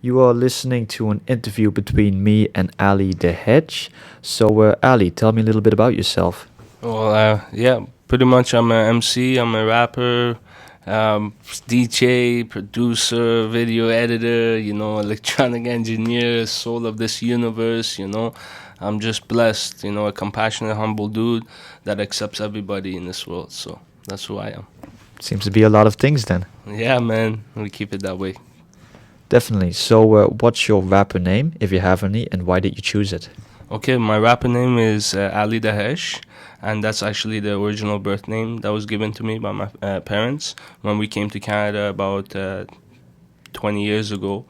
You are listening to an interview between me and Ali Dahesh. So, Ali, tell me a little bit about yourself. Well, yeah, pretty much I'm a MC, I'm a rapper, DJ, producer, video editor, electronic engineer, soul of this universe, I'm just blessed, a compassionate, humble dude that accepts everybody in this world. So that's who I am. Seems to be a lot of things then. Yeah, man, we keep it that way. Definitely. So, what's your rapper name, if you have any, and why did you choose it? Okay, my rapper name is Ali Dahesh, and that's actually the original birth name that was given to me by my parents when we came to Canada about 20 years ago.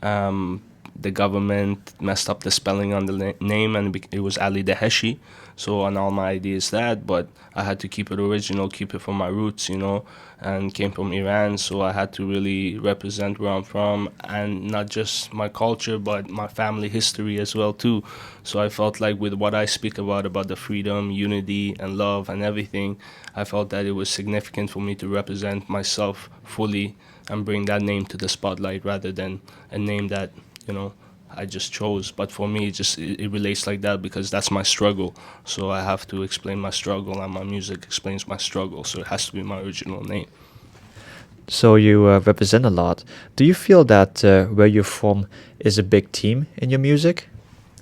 Um, the government messed up the spelling on the name, and it was Ali Daheshi. So on all my ideas that, but I had to keep it original, keep it from my roots, and came from Iran. So I had to really represent where I'm from, and not just my culture, but my family history as well too. So I felt like with what I speak about the freedom, unity, and love, and everything, I felt that it was significant for me to represent myself fully and bring that name to the spotlight rather than a name that I just chose. But for me, it relates like that because that's my struggle. So I have to explain my struggle, and my music explains my struggle. So it has to be my original name. So, you represent a lot. Do you feel that where you're from is a big team in your music?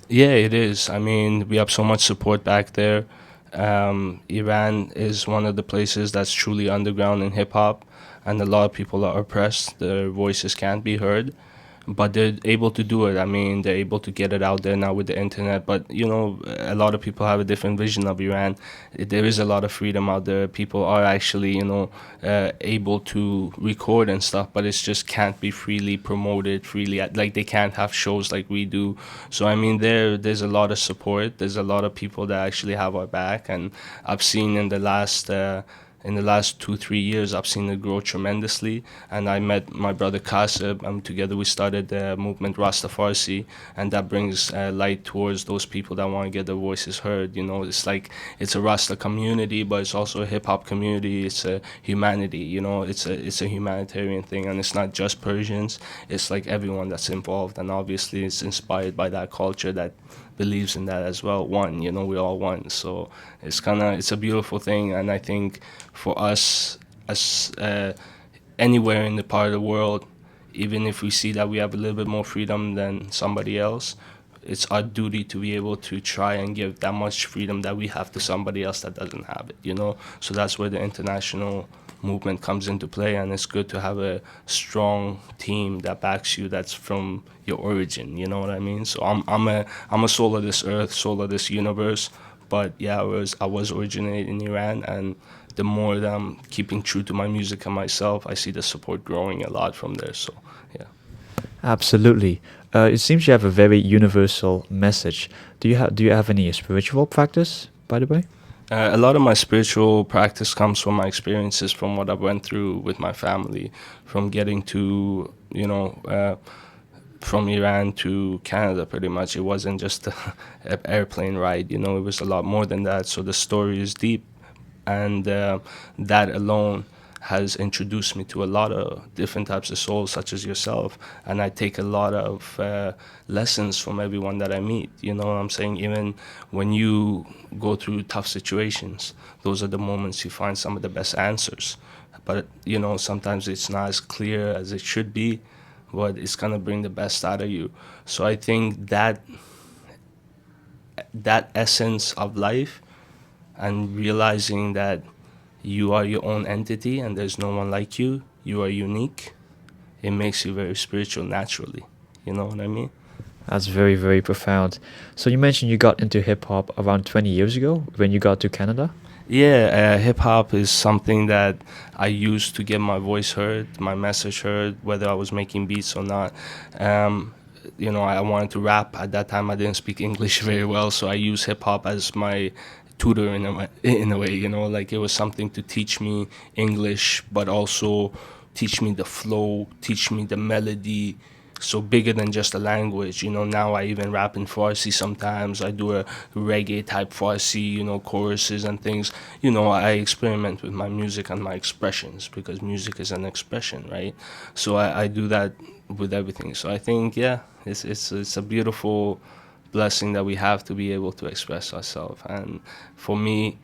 Yeah, it is. I mean, we have so much support back there. Iran is one of the places that's truly underground in hip hop, and a lot of people are oppressed. Their voices can't be heard, but they're able to do it. I mean, they're able to get it out there now with the internet. But a lot of people have a different vision of Iran. There is a lot of freedom out there. People are actually, able to record and stuff, but it just can't be freely promoted freely. Like they can't have shows like we do. So I mean, there's a lot of support. There's a lot of people that actually have our back, and I've seen in the last 2 3 years, I've seen it grow tremendously. And I met my brother Kasib, and together we started the movement Rastafarsi, and that brings light towards those people that want to get their voices heard. It's like it's a Rasta community, but it's also a hip hop community. It's a humanity. It's a humanitarian thing, and it's not just Persians. It's like everyone that's involved, and obviously it's inspired by that culture that believes in that as well. One, we all one. So it's a beautiful thing, and I think for us as anywhere in the part of the world, even if we see that we have a little bit more freedom than somebody else, it's our duty to be able to try and give that much freedom that we have to somebody else that doesn't have it. So that's where the international movement comes into play, and it's good to have a strong team that backs you, that's from your origin. You know what I mean? So I'm a soul of this earth, soul of this universe. But yeah, I was originated in Iran, and the more that I'm keeping true to my music and myself, I see the support growing a lot from there. So yeah. Absolutely. It seems you have a very universal message. Do you have any spiritual practice, by the way? A lot of my spiritual practice comes from my experiences, from what I went through with my family, from getting to, from Iran to Canada, pretty much. It wasn't just an airplane ride, it was a lot more than that. So the story is deep, and that alone has introduced me to a lot of different types of souls, such as yourself. And I take a lot of lessons from everyone that I meet. You know what I'm saying? Even when you go through tough situations, those are the moments you find some of the best answers. But sometimes it's not as clear as it should be, but it's gonna bring the best out of you. So I think that essence of life, and realizing that you are your own entity and there's no one like you, you are unique, it makes you very spiritual naturally. You know what I mean? That's very, very profound. So you mentioned you got into hip hop around 20 years ago when you got to Canada. Yeah, hip hop is something that I used to get my voice heard, my message heard, whether I was making beats or not. Um, I wanted to rap. At that time, I didn't speak English very well, so I used hip hop as my tutor in a way. Like it was something to teach me English, but also teach me the flow, teach me the melody. So bigger than just a language. Now I even rap in Farsi sometimes. I do a reggae type Farsi, choruses and things. I experiment with my music and my expressions, because music is an expression, right? So I do that with everything. So I think, yeah, it's a beautiful blessing that we have to be able to express ourselves. And for me,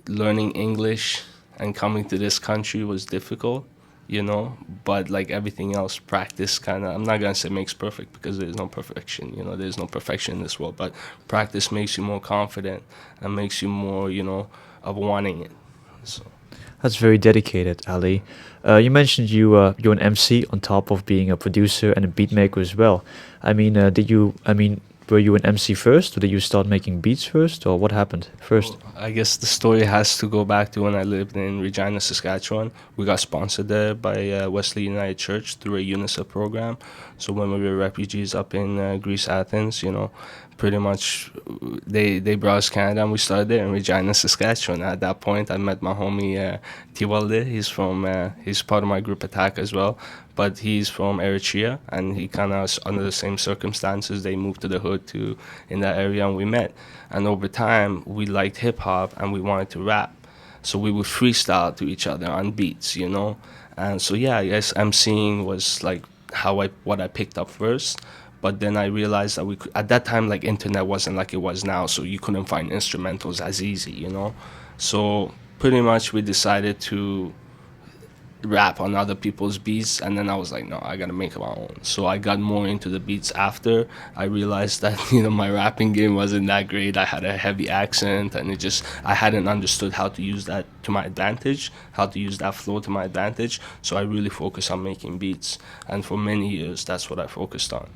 learning English and coming to this country was difficult, but like everything else, practice kind of, I'm not going to say makes perfect, because there's no perfection, there's no perfection in this world, but practice makes you more confident and makes you more, of wanting it. So. That's very dedicated, Ali. You mentioned you're an MC on top of being a producer and a beat maker as well. I mean, were you an MC first, or did you start making beats first, or what happened first? I guess the story has to go back to when I lived in Regina, Saskatchewan. We got sponsored there by Wesley United Church through a UNICEF program. So when we were refugees up in Greece, Athens, pretty much they brought us Canada, and we started there in Regina, Saskatchewan. At that point, I met my homie Tiwalde. He's part of my group Attack as well, but he's from Eritrea, and he kind of, under the same circumstances, they moved to the hood in that area, and we met. And over time, we liked hip hop and we wanted to rap, so we would freestyle to each other on beats, And so yeah, I guess emceeing was like what I picked up first. But then I realized that at that time, like, internet wasn't like it was now, so you couldn't find instrumentals as easy, So pretty much we decided to rap on other people's beats, and then I was like, no, I gotta make my own. So I got more into the beats after I realized that my rapping game wasn't that great. I had a heavy accent, and I hadn't understood how to use that to my advantage, how to use that flow to my advantage. So I really focused on making beats, and for many years that's what I focused on.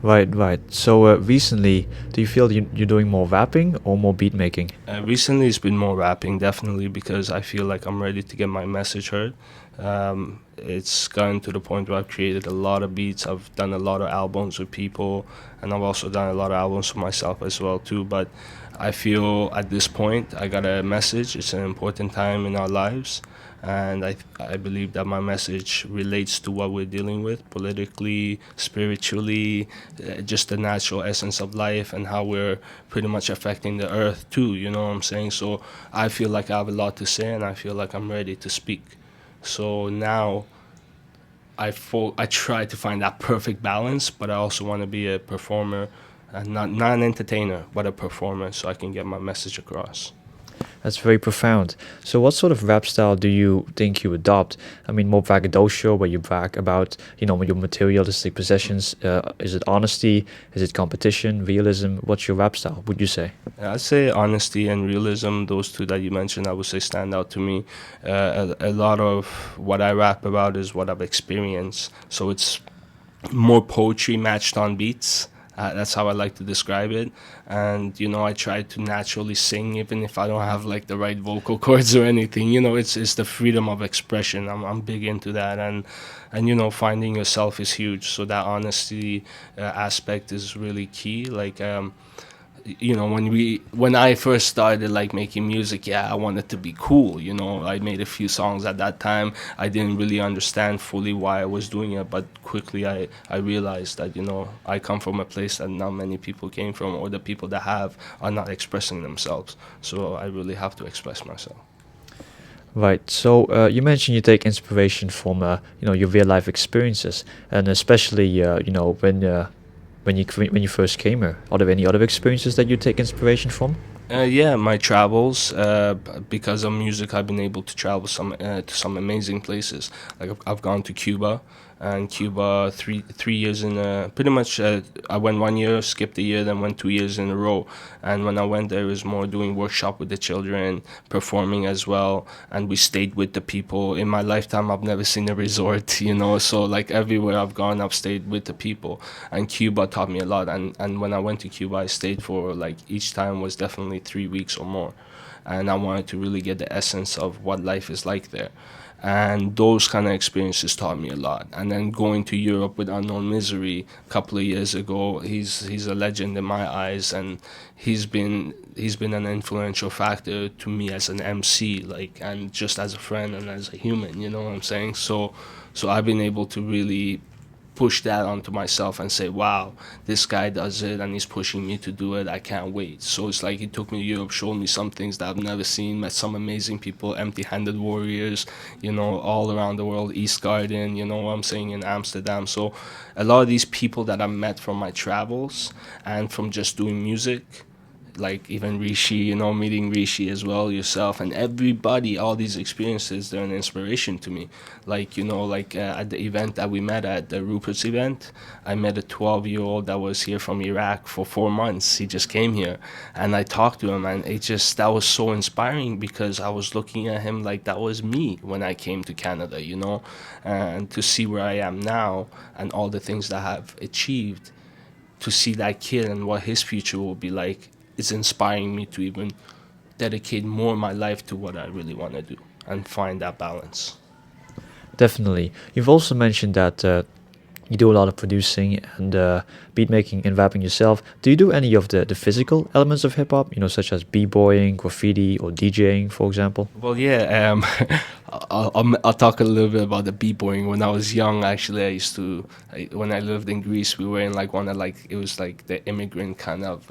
Right, right. So recently, do you feel you're doing more rapping or more beat making? Recently, it's been more rapping, definitely, because I feel like I'm ready to get my message heard. It's gotten to the point where I've created a lot of beats. I've done a lot of albums with people, and I've also done a lot of albums for myself as well too. But I feel at this point I got a message. It's an important time in our lives, and I believe that my message relates to what we're dealing with politically, spiritually, just the natural essence of life, and how we're pretty much affecting the earth too, you know what I'm saying? So I feel like I have a lot to say, and I feel like I'm ready to speak. So now I try to find that perfect balance, but I also want to be a performer, and not an entertainer, but a performer, so I can get my message across. That's very profound. So what sort of rap style do you think you adopt? I mean, more braggadocio, where you brag about, your materialistic possessions. Is it honesty? Is it competition, realism? What's your rap style, would you say? I'd say honesty and realism, those two that you mentioned, I would say stand out to me. A lot of what I rap about is what I've experienced. So it's more poetry matched on beats. That's how I like to describe it. And, I try to naturally sing even if I don't have like the right vocal cords or anything. It's the freedom of expression. I'm big into that. And finding yourself is huge. So that honesty aspect is really key. Like, when I first started like making music, I wanted to be cool. I made a few songs at that time. I didn't really understand fully why I was doing it, but quickly I realized that I come from a place that not many people came from, or the people that have are not expressing themselves. So I really have to express myself. Right. So you mentioned you take inspiration from your real life experiences, and especially when you first came here. Are there any other experiences that you take inspiration from? Yeah, my travels. Because of music, I've been able to travel to some amazing places. Like I've gone to Cuba, and Cuba 3 years in. Pretty much, I went 1 year, skipped a year, then went 2 years in a row. And when I went there, it was more doing workshop with the children, performing as well, and we stayed with the people. In my lifetime, I've never seen a resort, So like everywhere I've gone, I've stayed with the people, and Cuba taught me a lot. And when I went to Cuba, I stayed for like each time was definitely 3 weeks or more, and I wanted to really get the essence of what life is like there. And those kind of experiences taught me a lot. And then going to Europe with Unknown Misery a couple of years ago, he's a legend in my eyes, and he's been an influential factor to me as an MC, like, and just as a friend and as a human. You know what I'm saying? So I've been able to really push that onto myself and say, wow, this guy does it and he's pushing me to do it. I can't wait. So it's like he took me to Europe, showed me some things that I've never seen, met some amazing people, empty-handed warriors, all around the world, East Garden, what I'm saying, in Amsterdam. So a lot of these people that I met from my travels and from just doing music, like even Rishi, meeting Rishi as well, yourself, and everybody, all these experiences, they're an inspiration to me. Like, at the event that we met at, the Rupert's event, I met a 12-year-old that was here from Iraq for 4 months. He just came here, and I talked to him, and that was so inspiring because I was looking at him like that was me when I came to Canada, and to see where I am now and all the things that I have achieved, to see that kid and what his future will be like, it's inspiring me to even dedicate more of my life to what I really want to do and find that balance. Definitely. You've also mentioned that you do a lot of producing and beat making and rapping yourself. Do you do any of the physical elements of hip hop, such as b-boying, graffiti, or DJing, for example? Well, yeah, I'll talk a little bit about the b-boying. When I was young, actually, when I lived in Greece, we were in like it was like the immigrant kind of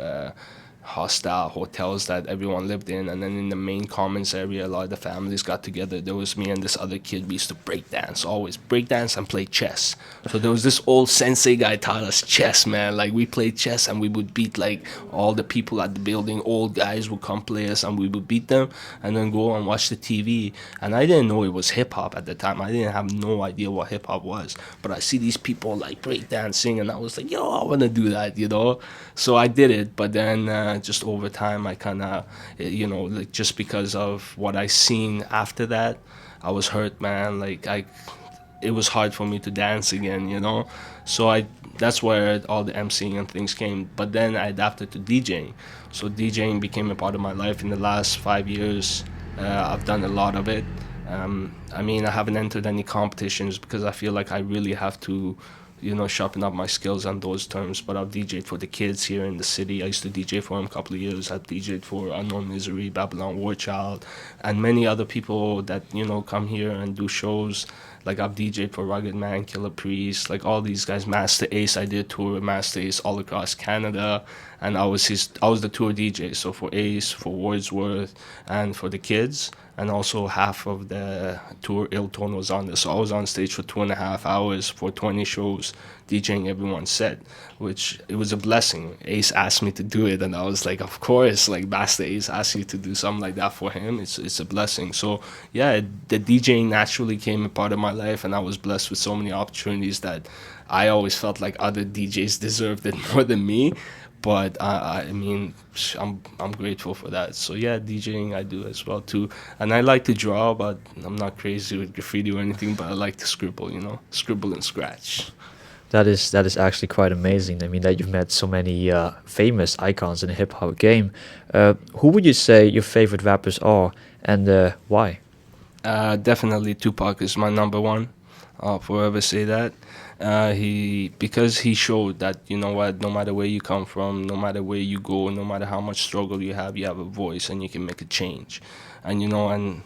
hostile hotels that everyone lived in, and then in the main commons area, a lot of the families got together. There was me and this other kid. We used to always break dance and play chess. So there was this old sensei guy taught us chess, man. Like, we played chess and we would beat like all the people at the building. Old guys would come play us and we would beat them, and then go and watch the TV. And I didn't know it was hip hop at the time. I didn't have no idea what hip hop was, but I see these people like break dancing, and I was like, yo, I want to do that, So I did it, but then just over time, I kind of, like, just because of what I seen after that, I was hurt, man. Like, it was hard for me to dance again. So that's where all the MCing and things came. But then I adapted to DJing. So DJing became a part of my life in the last 5 years. I've done a lot of it. I haven't entered any competitions because I feel like I really have to sharpen up my skills on those terms. But I've DJed for the kids here in the city. I used to DJ for them a couple of years. I've DJed for Unknown Misery, Babylon War Child, and many other people that, come here and do shows. Like, I've DJed for Rugged Man, Killer Priest, like all these guys, Master Ace. I did tour with Master Ace all across Canada, and I was the tour DJ. So for Ace, for Wordsworth, and for the kids, and also half of the tour, Ilton was on there. So I was on stage for 2.5 hours for 20 shows, DJing everyone's set, which it was a blessing. Ace asked me to do it, and I was like, of course, like, Master Ace asked you to do something like that for him. It's a blessing. So yeah, the DJing naturally came a part of my life, and I was blessed with so many opportunities that I always felt like other DJs deserved it more than me. But I'm grateful for that. So yeah, DJing I do as well too, and I like to draw, but I'm not crazy with graffiti or anything. But I like to scribble and scratch. That is actually quite amazing. I mean, that you've met so many famous icons in the hip hop game. Who would you say your favorite rappers are, and why? Definitely Tupac is my number one. I'll forever say that. Because he showed that, no matter where you come from, no matter where you go, no matter how much struggle you have a voice and you can make a change. And and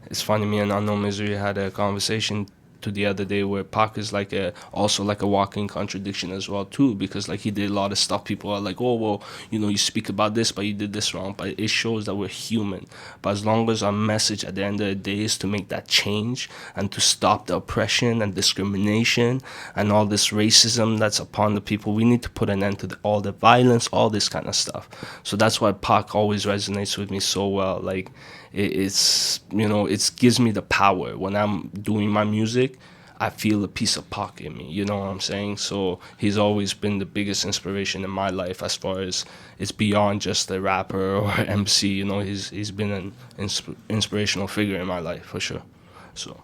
it's funny, me and Unknown Misery had a conversation to the other day where Pac is also like a walking contradiction as well too, because like he did a lot of stuff. People are like, oh well, you speak about this but you did this wrong, but it shows that we're human. But as long as our message at the end of the day is to make that change and to stop the oppression and discrimination and all this racism that's upon the people, we need to put an end to all the violence, all this kind of stuff. So that's why Pac always resonates with me so well. Like, it gives me the power when I'm doing my music. I feel a piece of Pac in me, you know what I'm saying? So he's always been the biggest inspiration in my life, as far as it's beyond just a rapper or MC. He's been an inspirational figure in my life for sure. So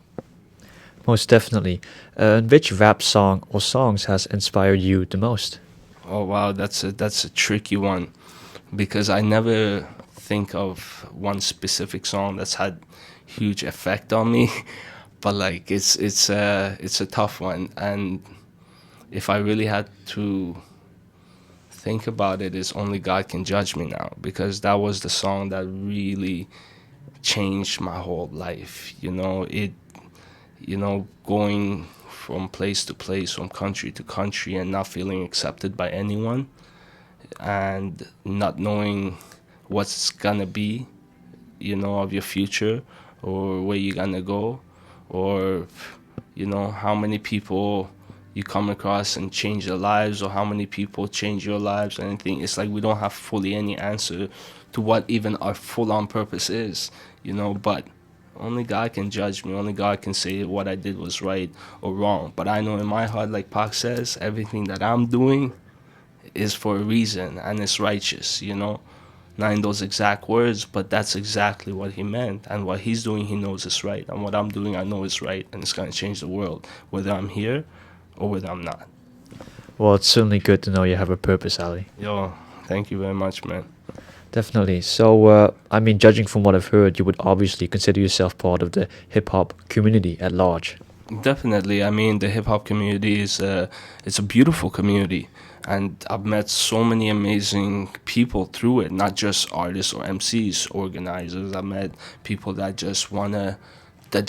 Most definitely. Which rap song or songs has inspired you the most? oh wow, that's a tricky one, because I never think of one specific song that's had huge effect on me. But like, it's a tough one, and if I really had to think about it, it's Only God Can Judge Me Now, because that was the song that really changed my whole life. Going from place to place, from country to country, and not feeling accepted by anyone, and not knowing what's gonna be, of your future, or where you're gonna go, or how many people you come across and change their lives, or how many people change your lives, or anything. It's like we don't have fully any answer to what even our full-on purpose is, but only God can judge me. Only God can say what I did was right or wrong. But I know in my heart, like Pac says, everything that I'm doing is for a reason, and it's righteous, Not in those exact words, but that's exactly what he meant. And what he's doing, he knows is right. And what I'm doing, I know is right. And it's going to change the world, whether I'm here or whether I'm not. Well, it's certainly good to know you have a purpose, Ali. Yo, thank you very much, man. Definitely. So, I mean, judging from what I've heard, you would obviously consider yourself part of the hip-hop community at large. Definitely. I mean, the hip hop community it's a beautiful community, and I've met so many amazing people through it. Not just artists or MCs, organizers. I met people that just love it, that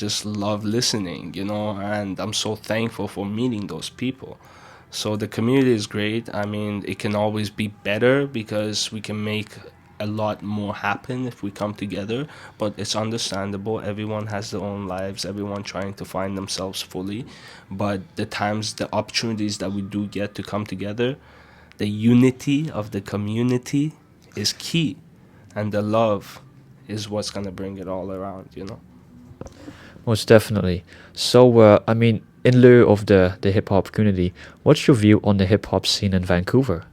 just love listening, and I'm so thankful for meeting those people. So the community is great. I mean, it can always be better because we can make a lot more happen if we come together, but it's understandable. Everyone has their own lives, everyone trying to find themselves fully. But the opportunities that we do get to come together, the unity of the community is key, and the love is what's going to bring it all around. Most definitely. So, I mean, in lieu of the hip-hop community, what's your view on the hip-hop scene in Vancouver?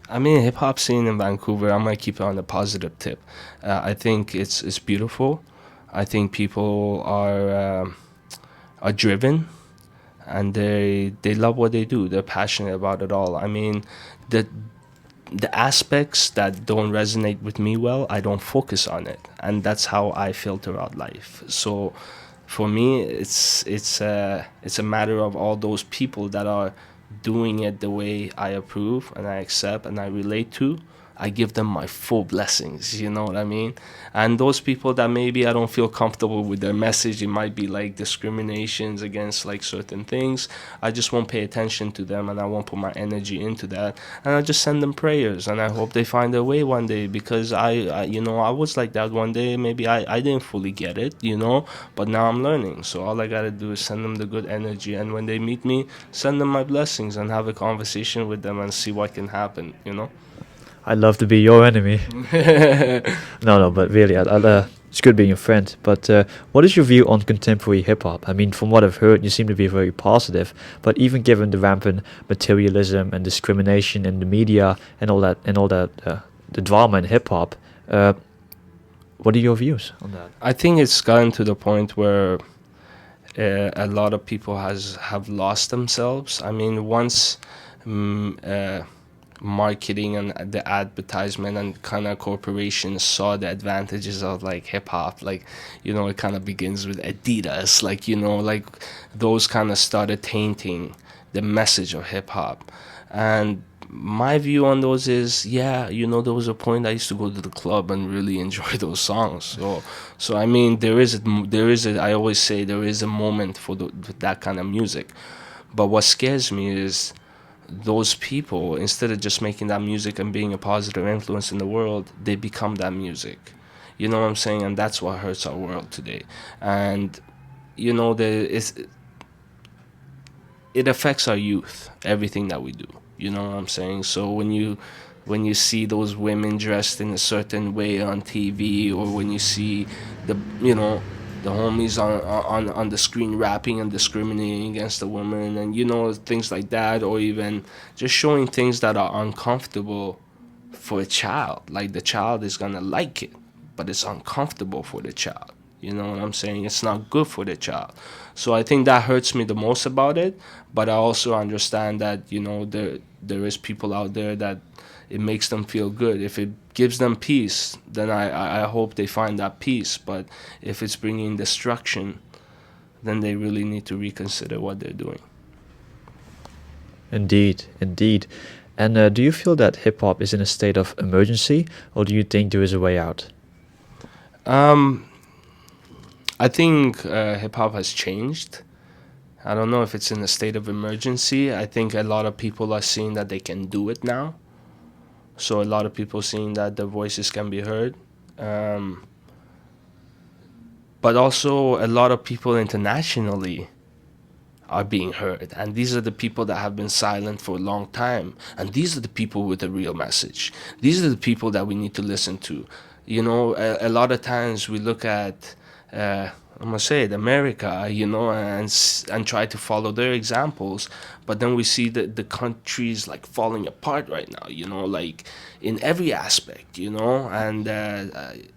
I mean, hip hop scene in Vancouver, I'm gonna keep it on a positive tip. I think it's beautiful. I think people are driven, and they love what they do. They're passionate about it all. I mean, the the aspects that don't resonate with me well, I don't focus on it, and that's how I filter out life. So for me, it's a matter of all those people that are doing it the way I approve and I accept and I relate to. I give them my full blessings, you know what I mean? And those people that maybe I don't feel comfortable with their message, it might be like discriminations against like certain things, I just won't pay attention to them and I won't put my energy into that. And I just send them prayers and I hope they find their way one day, because I was like that one day. Maybe I didn't fully get it, but now I'm learning. So all I gotta do is send them the good energy, and when they meet me, send them my blessings and have a conversation with them and see what can happen. I'd love to be your enemy. No, but really, it's good being your friend. But what is your view on contemporary hip hop? I mean, from what I've heard, you seem to be very positive. But even given the rampant materialism and discrimination in the media and all that, the drama in hip hop, what are your views on that? I think it's gotten to the point where a lot of people have lost themselves. I mean, once marketing and the advertisement and kind of corporations saw the advantages of like hip hop, like it kind of begins with Adidas, like those kind of started tainting the message of hip hop. And my view on those is, there was a point I used to go to the club and really enjoy those songs. So I mean, I always say there is a moment for that kind of music. But what scares me is those people, instead of just making that music and being a positive influence in the world, they become that music. You know what I'm saying? And that's what hurts our world today. And it affects our youth, everything that we do. You know what I'm saying? So when you see those women dressed in a certain way on TV, or when you see the homies on the screen rapping and discriminating against the women, and things like that, or even just showing things that are uncomfortable for a child. Like, the child is gonna like it, but it's uncomfortable for the child. You know what I'm saying? It's not good for the child. So I think that hurts me the most about it. But I also understand that there is people out there that it makes them feel good. If it gives them peace, then I hope they find that peace. But if it's bringing destruction, then they really need to reconsider what they're doing. Indeed. And do you feel that hip hop is in a state of emergency, or do you think there is a way out? I think hip hop has changed. I don't know if it's in a state of emergency. I think a lot of people are seeing that they can do it now. So a lot of people seeing that their voices can be heard. Um, but also a lot of people internationally are being heard. And these are the people that have been silent for a long time. And these are the people with a real message. These are the people that we need to listen to. You know, a lot of times we look at, I'm gonna say it, America, you know, and try to follow their examples, but then we see that the countries like falling apart right now, you know, like in every aspect, you know, and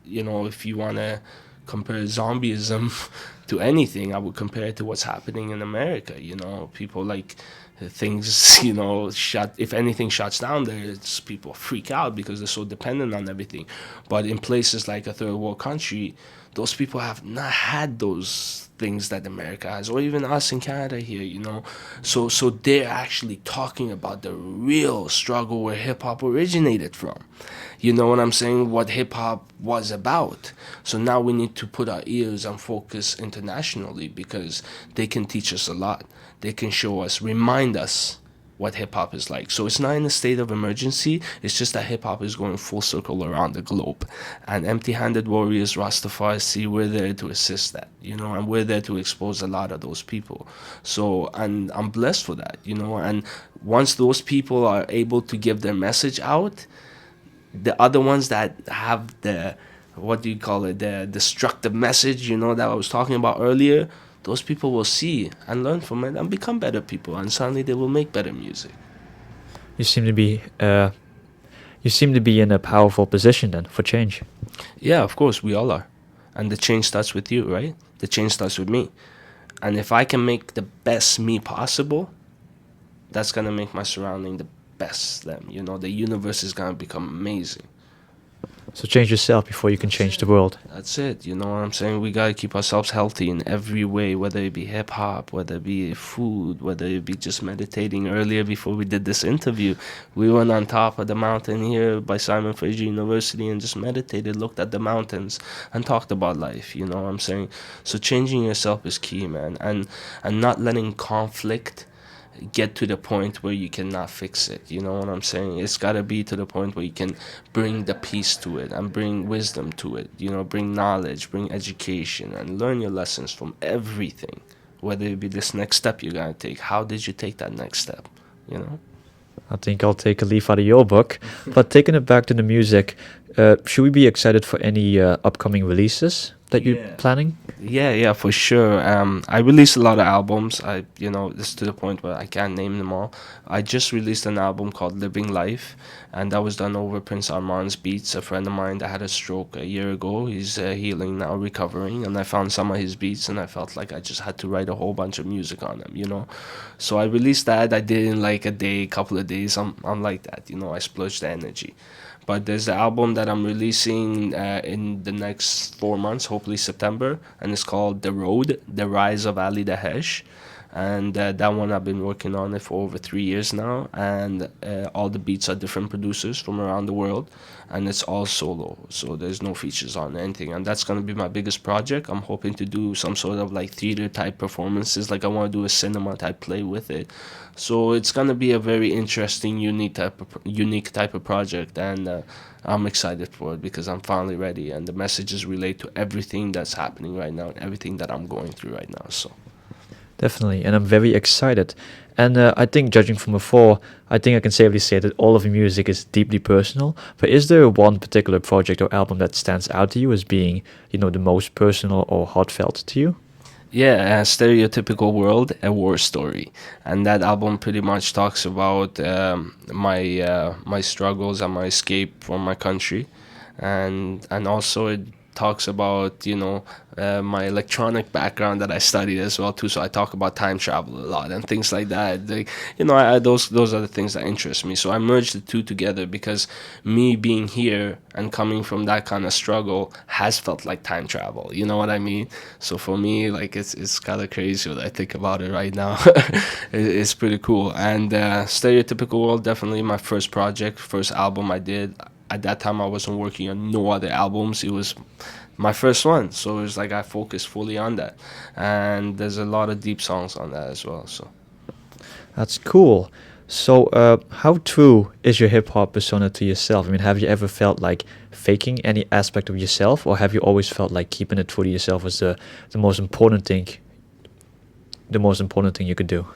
you know, if you wanna compare zombieism to anything, I would compare it to what's happening in America. You know, people like things, you know, shut. If anything shuts down there, it's people freak out because they're so dependent on everything. But in places like a third world country, those people have not had those things that America has, or even us in Canada here, you know. So they're actually talking about the real struggle where hip hop originated from. You know what I'm saying? What hip hop was about. So now we need to put our ears and focus internationally because they can teach us a lot. They can show us, remind us what hip hop is like. So it's not in a state of emergency. It's just that hip hop is going full circle around the globe. And Empty Handed Warriors, Rastafari, we're there to assist that, you know, and we're there to expose a lot of those people. So, and I'm blessed for that, you know, and once those people are able to give their message out, the other ones that have the, what do you call it, the destructive message, you know, that I was talking about earlier, those people will see and learn from it and become better people, and suddenly they will make better music. You seem to be in a powerful position then for change. Yeah, of course, we all are. And the change starts with you, right? The change starts with me. And if I can make the best me possible, that's going to make my surrounding the best them. You know, the universe is going to become amazing. So change yourself before you can change the world. That's it. You know what I'm saying? We got to keep ourselves healthy in every way, whether it be hip hop, whether it be food, whether it be just meditating. Earlier, before we did this interview, we went on top of the mountain here by Simon Fraser University and just meditated, looked at the mountains, and talked about life. You know what I'm saying? So changing yourself is key, man. And not letting conflict get to the point where you cannot fix it. You know what I'm saying? It's got to be to the point where you can bring the peace to it and bring wisdom to it, you know, bring knowledge, bring education, and learn your lessons from everything, whether it be this next step you're going to take. How did you take that next step, you know? I think I'll take a leaf out of your book. But taking it back to the music, should we be excited for any upcoming releases that you're planning? Yeah, for sure. I released a lot of albums. This is to the point where I can't name them all. I just released an album called Living Life, and that was done over Prince Armand's beats. A friend of mine that had a stroke a year ago, he's healing now, recovering, and I found some of his beats, and I felt like I just had to write a whole bunch of music on them, you know. So I released that. I did it in like a day, couple of days. I'm like that, you know. I splurged the energy. But there's the album that I'm releasing in the next 4 months, hopefully September, and it's called The Road, The Rise of Ali Dahesh. And that one I've been working on it for over 3 years now, and all the beats are different producers from around the world, and it's all solo, so there's no features on anything, and that's going to be my biggest project. I'm hoping to do some sort of like theater type performances, like I want to do a cinema type play with it. So it's going to be a very interesting, unique type of project, and I'm excited for it because I'm finally ready, and the messages relate to everything that's happening right now and everything that I'm going through right now. So Definitely, and I'm very excited. And I think, judging from before, I think I can safely say that all of your music is deeply personal. But is there one particular project or album that stands out to you as being, the most personal or heartfelt to you? yeah, Stereotypical World, A War Story, and that album pretty much talks about my struggles and my escape from my country, and also it talks about my electronic background that I studied as well too. So I talk about time travel a lot and things like that. Those are the things that interest me. So I merged the two together because me being here and coming from that kind of struggle has felt like time travel. You know what I mean? So for me, like it's kind of crazy when I think about it right now. It's pretty cool. And Stereotypical World, definitely my first project, first album I did. At that time, I wasn't working on no other albums. It was my first one. So it's like I focus fully on that, and there's a lot of deep songs on that as well. So That's cool. So, how true is your hip hop persona to yourself? I mean, have you ever felt like faking any aspect of yourself, or have you always felt like keeping it true to yourself was the most important thing, the most important thing you could do?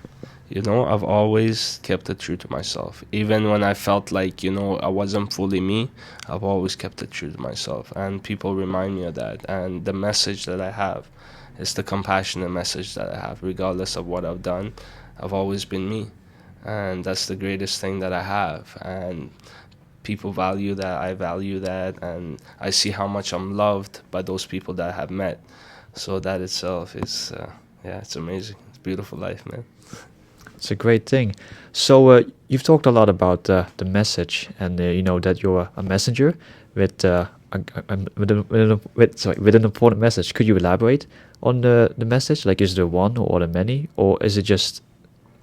you know, I've always kept it true to myself. Even when I felt like, you know, I wasn't fully me, I've always kept it true to myself. And people remind me of that. And the message that I have is the compassionate message that I have, regardless of what I've done. I've always been me. And that's the greatest thing that I have. And people value that, I value that, and I see how much I'm loved by those people that I have met. So that itself is, yeah, it's amazing. It's a beautiful life, man. It's a great thing. So, you've talked a lot about the message, and you know that you're a messenger with with an important message. Could you elaborate on the message? Like, is there one or the many, or is it just,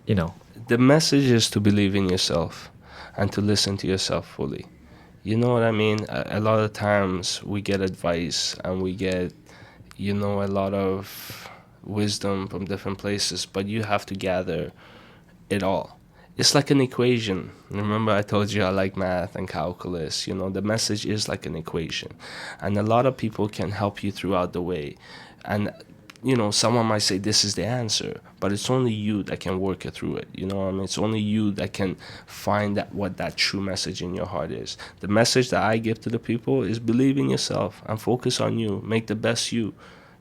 you know? The message is to believe in yourself and to listen to yourself fully. You know what I mean? A lot of times we get advice and we get, you know, a lot of wisdom from different places, but you have to gather it all. It's like an equation. Remember, I told you I like math and calculus. You know, the message is like an equation. And a lot of people can help you throughout the way. And, you know, someone might say this is the answer, but it's only you that can work it through it. You know what I mean? It's only you that can find that what that true message in your heart is. The message that I give to the people is believe in yourself and focus on you. Make the best you.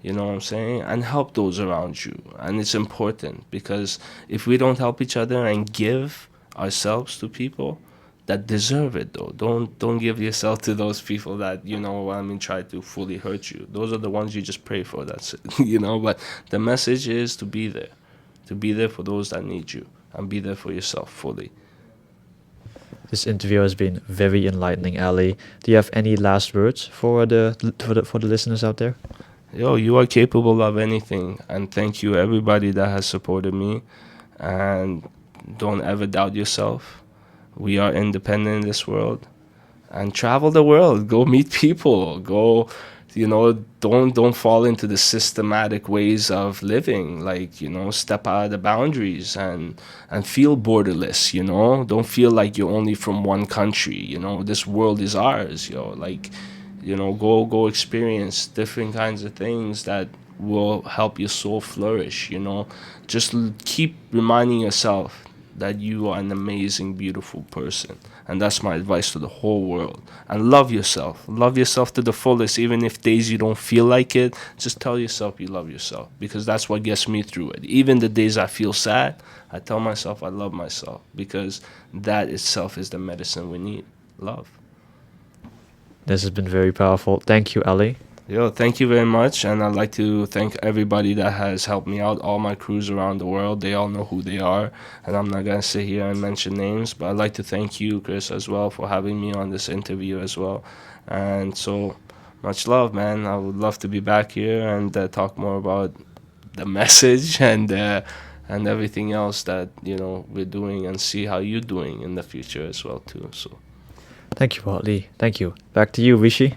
You know what I'm saying? And help those around you. And it's important because if we don't help each other and give ourselves to people that deserve it, though, don't give yourself to those people that, you know, I mean, try to fully hurt you. Those are the ones you just pray for. That's it. You know. But the message is to be there for those that need you, and be there for yourself fully. This interview has been very enlightening, Ali. Do you have any last words for the listeners out there? Yo, you are capable of anything, and thank you everybody that has supported me, and don't ever doubt yourself. We are independent in this world, and travel the world, go meet people, go, you know, don't fall into the systematic ways of living, like, you know, step out of the boundaries and feel borderless, you know, don't feel like you're only from one country, you know, this world is ours, yo, like, you know, go experience different kinds of things that will help your soul flourish, you know. Just keep reminding yourself that you are an amazing, beautiful person. And that's my advice to the whole world. And love yourself. Love yourself to the fullest. Even if days you don't feel like it, just tell yourself you love yourself. Because that's what gets me through it. Even the days I feel sad, I tell myself I love myself. Because that itself is the medicine we need. Love. This has been very powerful. Thank you, Ali. Yo, thank you very much, and I'd like to thank everybody that has helped me out, all my crews around the world. They all know who they are, and I'm not going to sit here and mention names, but I'd like to thank you, Chris, as well, for having me on this interview as well. And so, much love, man. I would love to be back here and talk more about the message and everything else that, you know, we're doing, and see how you're doing in the future as well, too. So, Thank you, Ali. Thank you. Back to you, Rishi.